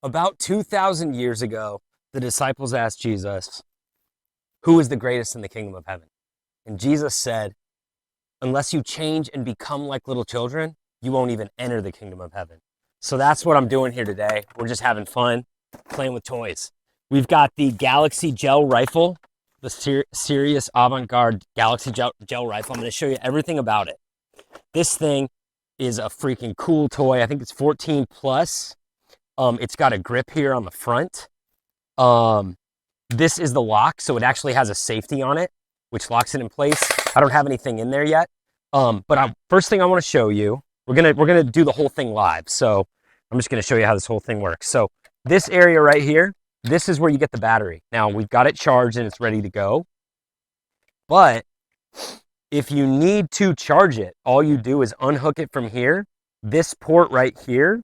About 2,000 years ago, the disciples asked Jesus, who is the greatest in the kingdom of heaven? And Jesus said, unless you change and become like little children, you won't even enter the kingdom of heaven. So that's what I'm doing here today. We're just having fun, playing with toys. We've got the Galaxy Gel Rifle, the SIRIUS Avant-Garde Galaxy Gel Rifle. I'm going to show you everything about it. This thing is a freaking cool toy. I think it's 14 plus. It's got a grip here on the front. This is the lock, so it actually has a safety on it, which locks it in place. I don't have anything in there yet. But first thing I want to show you, we're gonna do the whole thing live. So I'm just gonna show you how this whole thing works. So this area right here, this is where you get the battery. Now we've got it charged and it's ready to go. But if you need to charge it, all you do is unhook it from here. This port right here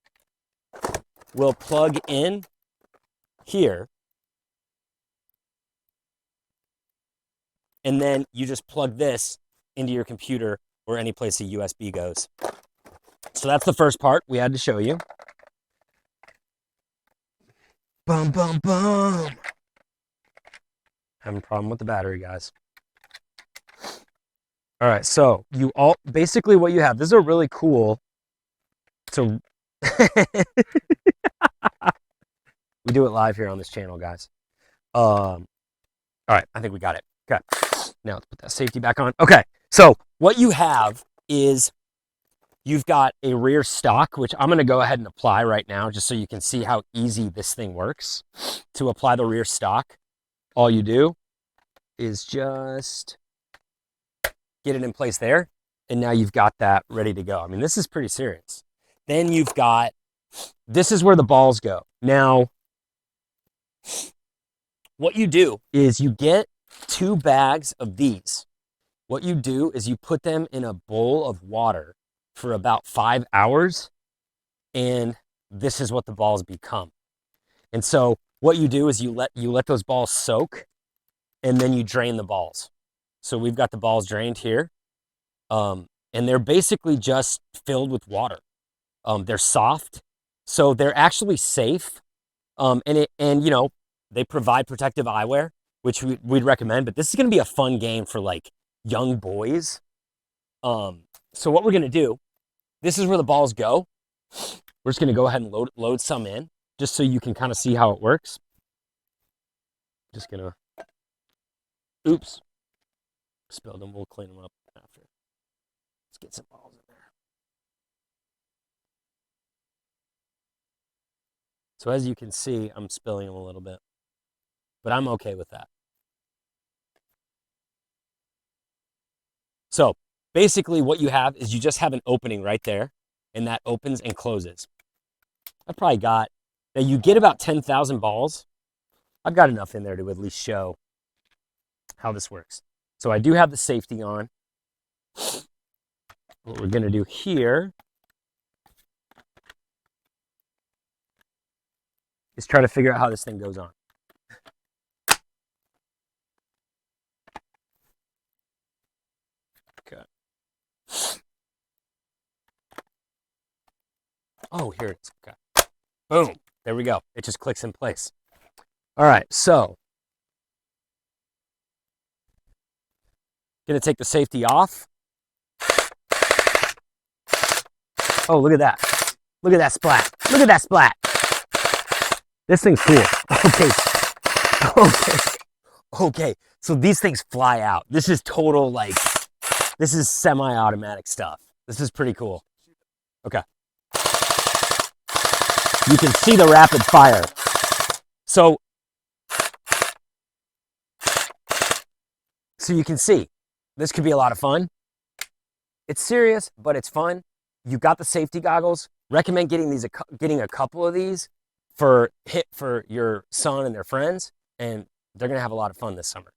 will plug in here. And then you just plug this into your computer or any place a USB goes. So that's the first part we had to show you. Bum, bum, bum. Having a problem with the battery, guys. All right, so basically what you have, this is a really cool, so we do it live here on this channel, guys. All right, I think we got it. Okay, now let's put that safety back on. Okay, so what you have is you've got a rear stock, which I'm going to go ahead and apply right now just so you can see how easy this thing works. To apply the rear stock, all you do is just get it in place there, and now you've got that ready to go. I mean, this is pretty serious. Then you've got, this is where the balls go. Now, what you do is you get 2 bags of these. What you do is you put them in a bowl of water for about 5 hours, and this is what the balls become. And so what you do is you let those balls soak, and then you drain the balls. So we've got the balls drained here, and they're basically just filled with water. They're soft, so they're actually safe, and you know, they provide protective eyewear, which we'd recommend. But this is going to be a fun game for like young boys. So what we're going to do, this is where the balls go. We're just going to go ahead and load some in, just so you can kind of see how it works. Just gonna, oops, spilled them. We'll clean them up after. Let's get some balls in there. So as you can see, I'm spilling them a little bit, but I'm okay with that. So basically what you have is you just have an opening right there, and that opens and closes. I probably got, now you get about 10,000 balls. I've got enough in there to at least show how this works. So I do have the safety on. What we're gonna do here is try to figure out how this thing goes on. Okay. Oh, here it is. Okay. Boom. There we go. It just clicks in place. All right, so gonna take the safety off. Oh, look at that. Look at that splat. Look at that splat. This thing's cool. Okay. So these things fly out. This is total, like, this is semi-automatic stuff. This is pretty cool. Okay. You can see the rapid fire. So you can see, this could be a lot of fun. It's serious, but it's fun. You've got the safety goggles. Recommend getting a couple of these for your son and their friends, and they're gonna have a lot of fun this summer.